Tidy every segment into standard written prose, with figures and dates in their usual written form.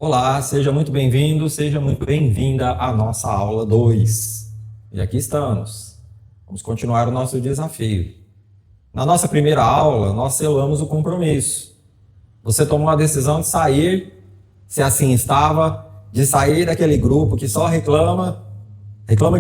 Olá, seja muito bem-vindo, seja muito bem-vinda à nossa aula 2. E aqui estamos. Vamos continuar o nosso desafio. Na nossa primeira aula, nós selamos o compromisso. Você tomou a decisão de sair, se assim estava, de sair daquele grupo que só reclama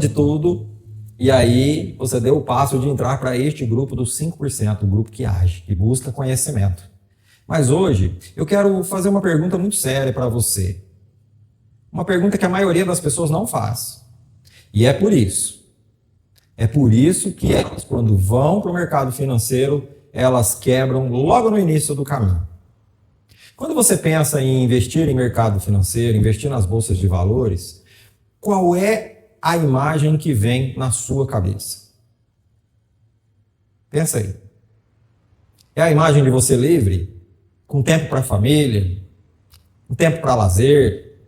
de tudo, e aí você deu o passo de entrar para este grupo dos 5%, o grupo que age, que busca conhecimento. Mas hoje eu quero fazer uma pergunta muito séria para você. Uma pergunta que a maioria das pessoas não faz. E é por isso. É por isso que elas, quando vão para o mercado financeiro, elas quebram logo no início do caminho. Quando você pensa em investir em mercado financeiro, investir nas bolsas de valores, qual é a imagem que vem na sua cabeça? Pensa aí. É a imagem de você livre, com tempo para a família, um tempo para lazer,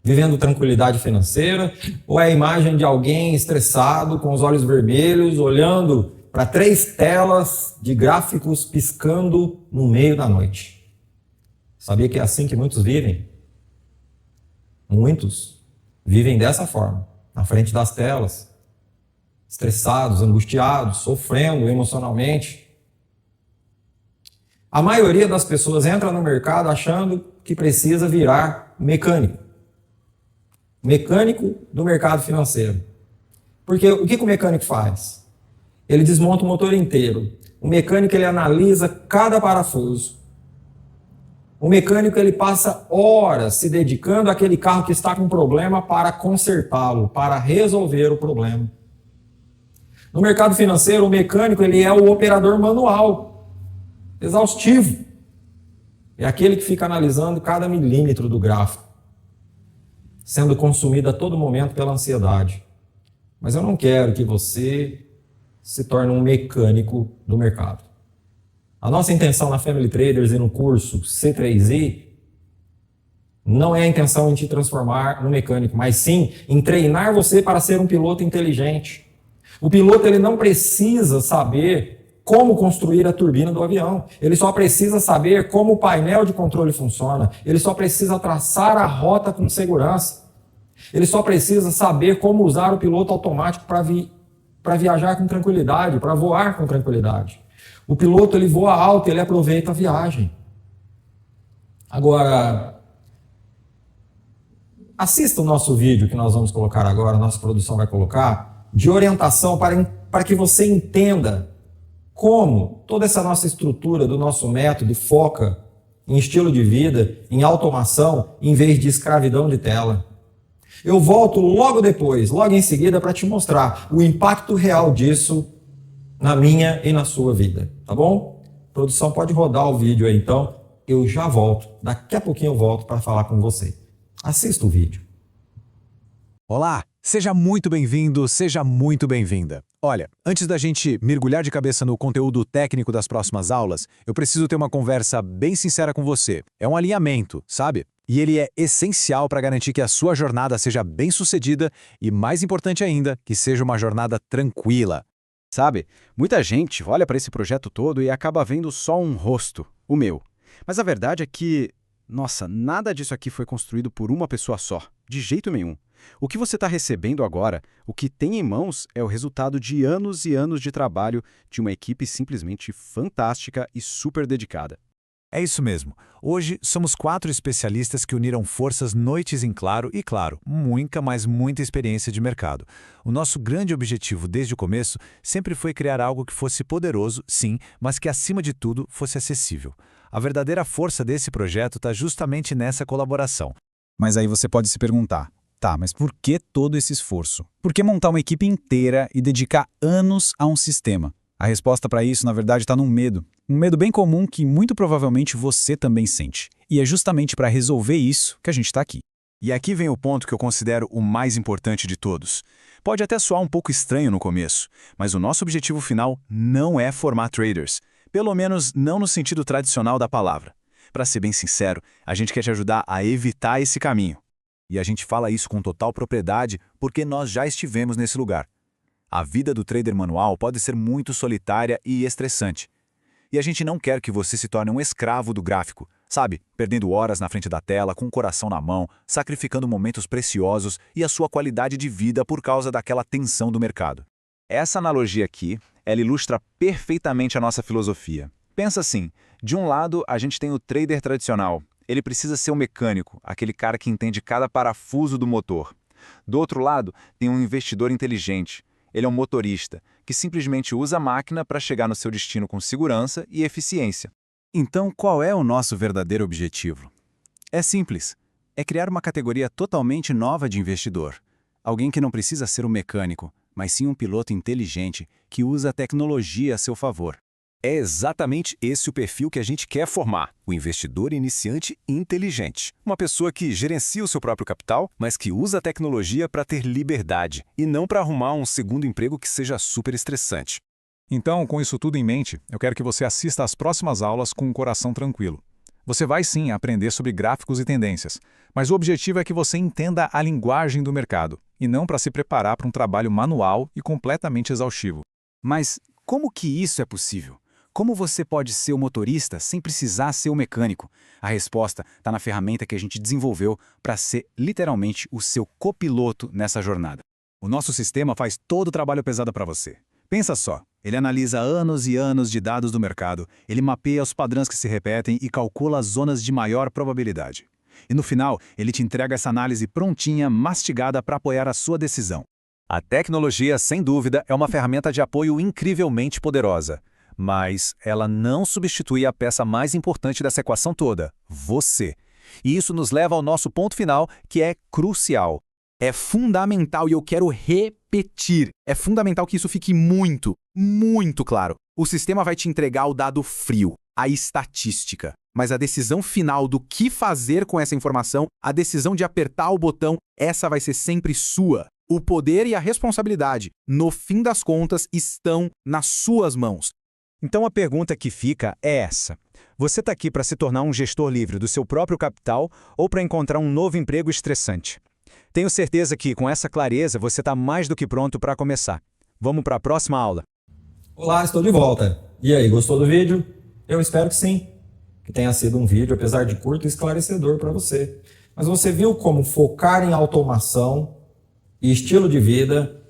vivendo tranquilidade financeira, ou é a imagem de alguém estressado, com os olhos vermelhos, olhando para 3 telas de gráficos piscando no meio da noite? Sabia que é assim que muitos vivem? Muitos vivem dessa forma, na frente das telas, estressados, angustiados, sofrendo emocionalmente. A maioria das pessoas entra no mercado achando que precisa virar mecânico do mercado financeiro. Porque o que o mecânico faz? Ele desmonta o motor inteiro. O mecânico ele analisa cada parafuso. O mecânico ele passa horas se dedicando àquele carro que está com problema para consertá-lo, para resolver o problema. No mercado financeiro, o mecânico ele é o operador manual, exaustivo. É aquele que fica analisando cada milímetro do gráfico, sendo consumido a todo momento pela ansiedade. Mas eu não quero que você se torne um mecânico do mercado. A nossa intenção na Family Traders e no curso C3I não é a intenção em te transformar num mecânico, mas sim em treinar você para ser um piloto inteligente. O piloto ele não precisa saber como construir a turbina do avião. Ele só precisa saber como o painel de controle funciona. Ele só precisa traçar a rota com segurança. Ele só precisa saber como usar o piloto automático para viajar com tranquilidade, para voar com tranquilidade. O piloto ele voa alto, ele aproveita a viagem. Agora, assista o nosso vídeo que nós vamos colocar agora, a nossa produção vai colocar, de orientação para que você entenda como toda essa nossa estrutura do nosso método foca em estilo de vida, em automação, em vez de escravidão de tela. Eu volto logo depois, logo em seguida, para te mostrar o impacto real disso na minha e na sua vida, tá bom? Produção, pode rodar o vídeo aí então, eu já volto, daqui a pouquinho eu volto para falar com você. Assista o vídeo. Olá, seja muito bem-vindo, seja muito bem-vinda. Olha, antes da gente mergulhar de cabeça no conteúdo técnico das próximas aulas, eu preciso ter uma conversa bem sincera com você. É um alinhamento, sabe? E ele é essencial para garantir que a sua jornada seja bem-sucedida e, mais importante ainda, que seja uma jornada tranquila. Sabe, muita gente olha para esse projeto todo e acaba vendo só um rosto, o meu. Mas a verdade é que, nossa, nada disso aqui foi construído por uma pessoa só, de jeito nenhum. O que você está recebendo agora, o que tem em mãos, é o resultado de anos e anos de trabalho de uma equipe simplesmente fantástica e super dedicada. É isso mesmo. Hoje somos 4 especialistas que uniram forças noites em claro e, claro, muita, mas muita experiência de mercado. O nosso grande objetivo desde o começo sempre foi criar algo que fosse poderoso, sim, mas que acima de tudo fosse acessível. A verdadeira força desse projeto está justamente nessa colaboração. Mas aí você pode se perguntar, tá, mas por que todo esse esforço? Por que montar uma equipe inteira e dedicar anos a um sistema? A resposta para isso, na verdade, está num medo. Um medo bem comum que muito provavelmente você também sente. E é justamente para resolver isso que a gente está aqui. E aqui vem o ponto que eu considero o mais importante de todos. Pode até soar um pouco estranho no começo, mas o nosso objetivo final não é formar traders. Pelo menos não no sentido tradicional da palavra. Para ser bem sincero, a gente quer te ajudar a evitar esse caminho. E a gente fala isso com total propriedade porque nós já estivemos nesse lugar. A vida do trader manual pode ser muito solitária e estressante. E a gente não quer que você se torne um escravo do gráfico. Sabe, perdendo horas na frente da tela, com o coração na mão, sacrificando momentos preciosos e a sua qualidade de vida por causa daquela tensão do mercado. Essa analogia aqui, ela ilustra perfeitamente a nossa filosofia. Pensa assim, de um lado a gente tem o trader tradicional. Ele precisa ser um mecânico, aquele cara que entende cada parafuso do motor. Do outro lado, tem um investidor inteligente. Ele é um motorista, que simplesmente usa a máquina para chegar no seu destino com segurança e eficiência. Então, qual é o nosso verdadeiro objetivo? É simples. É criar uma categoria totalmente nova de investidor. Alguém que não precisa ser um mecânico, mas sim um piloto inteligente que usa a tecnologia a seu favor. É exatamente esse o perfil que a gente quer formar, o investidor iniciante inteligente. Uma pessoa que gerencia o seu próprio capital, mas que usa a tecnologia para ter liberdade e não para arrumar um segundo emprego que seja super estressante. Então, com isso tudo em mente, eu quero que você assista às próximas aulas com um coração tranquilo. Você vai sim aprender sobre gráficos e tendências, mas o objetivo é que você entenda a linguagem do mercado, e não para se preparar para um trabalho manual e completamente exaustivo. Mas como que isso é possível? Como você pode ser o motorista sem precisar ser o mecânico? A resposta está na ferramenta que a gente desenvolveu para ser literalmente o seu copiloto nessa jornada. O nosso sistema faz todo o trabalho pesado para você. Pensa só, ele analisa anos e anos de dados do mercado, ele mapeia os padrões que se repetem e calcula as zonas de maior probabilidade. E no final, ele te entrega essa análise prontinha, mastigada para apoiar a sua decisão. A tecnologia, sem dúvida, é uma ferramenta de apoio incrivelmente poderosa. Mas ela não substitui a peça mais importante dessa equação toda, você. E isso nos leva ao nosso ponto final, que é crucial. É fundamental, e eu quero repetir, é fundamental que isso fique muito, muito claro. O sistema vai te entregar o dado frio, a estatística. Mas a decisão final do que fazer com essa informação, a decisão de apertar o botão, essa vai ser sempre sua. O poder e a responsabilidade, no fim das contas, estão nas suas mãos. Então a pergunta que fica é essa. Você está aqui para se tornar um gestor livre do seu próprio capital ou para encontrar um novo emprego estressante? Tenho certeza que, com essa clareza, você está mais do que pronto para começar. Vamos para a próxima aula. Olá, estou de volta. E aí, gostou do vídeo? Eu espero que sim. Que tenha sido um vídeo, apesar de curto, esclarecedor para você. Mas você viu como focar em automação e estilo de vida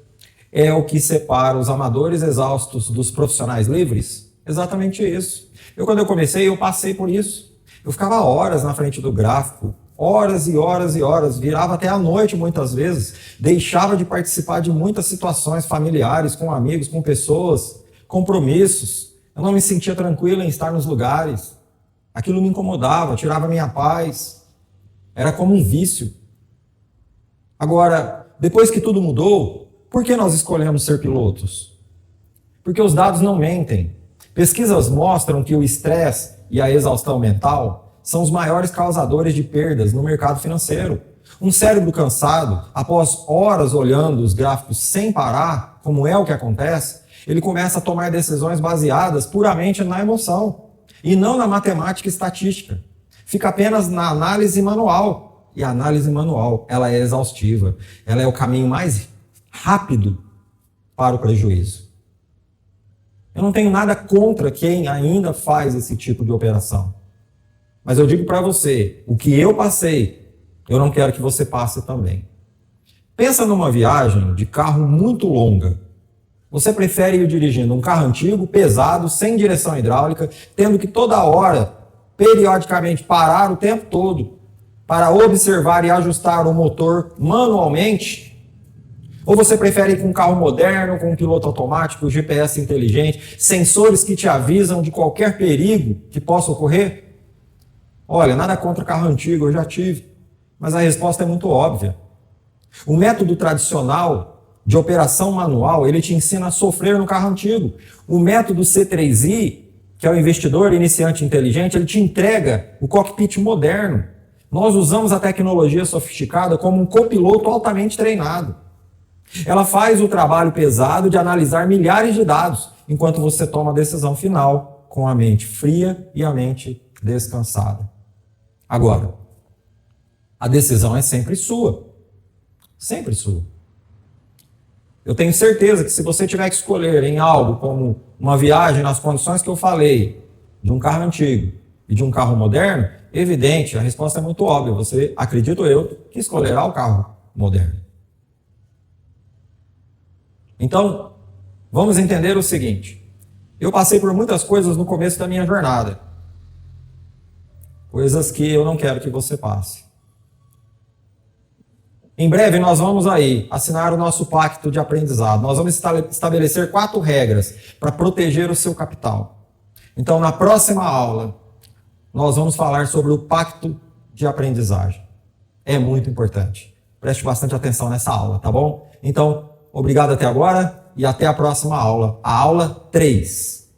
é o que separa os amadores exaustos dos profissionais livres? Exatamente isso. Quando eu comecei, eu passei por isso. Eu ficava horas na frente do gráfico, horas e horas e horas, virava até a noite muitas vezes, deixava de participar de muitas situações familiares, com amigos, com pessoas, compromissos. Eu não me sentia tranquilo em estar nos lugares. Aquilo me incomodava, tirava minha paz. Era como um vício. Agora, depois que tudo mudou, por que nós escolhemos ser pilotos? Porque os dados não mentem. Pesquisas mostram que o estresse e a exaustão mental são os maiores causadores de perdas no mercado financeiro. Um cérebro cansado, após horas olhando os gráficos sem parar, como é o que acontece, ele começa a tomar decisões baseadas puramente na emoção e não na matemática e estatística. Fica apenas na análise manual. E a análise manual, ela é exaustiva. Ela é o caminho mais rápido para o prejuízo. Eu não tenho nada contra quem ainda faz esse tipo de operação. Mas eu digo para você, o que eu passei, eu não quero que você passe também. Pensa numa viagem de carro muito longa. Você prefere ir dirigindo um carro antigo, pesado, sem direção hidráulica, tendo que toda hora, periodicamente, parar o tempo todo para observar e ajustar o motor manualmente? Ou você prefere ir com um carro moderno, com um piloto automático, GPS inteligente, sensores que te avisam de qualquer perigo que possa ocorrer? Olha, nada contra carro antigo, eu já tive. Mas a resposta é muito óbvia. O método tradicional de operação manual, ele te ensina a sofrer no carro antigo. O método C3I, que é o investidor iniciante inteligente, ele te entrega o cockpit moderno. Nós usamos a tecnologia sofisticada como um copiloto altamente treinado. Ela faz o trabalho pesado de analisar milhares de dados, enquanto você toma a decisão final com a mente fria e a mente descansada. Agora, a decisão é sempre sua. Sempre sua. Eu tenho certeza que se você tiver que escolher em algo como uma viagem nas condições que eu falei, de um carro antigo e de um carro moderno, Evidente, a resposta é muito óbvia. Você, acredito eu, que escolherá o carro moderno. Então, vamos entender o seguinte. Eu passei por muitas coisas no começo da minha jornada. Coisas que eu não quero que você passe. Em breve nós vamos aí assinar o nosso pacto de aprendizado. Nós vamos estabelecer 4 regras para proteger o seu capital. Então, na próxima aula, nós vamos falar sobre o pacto de aprendizagem. É muito importante. Preste bastante atenção nessa aula, tá bom? Então, obrigado até agora e até a próxima aula, a aula 3.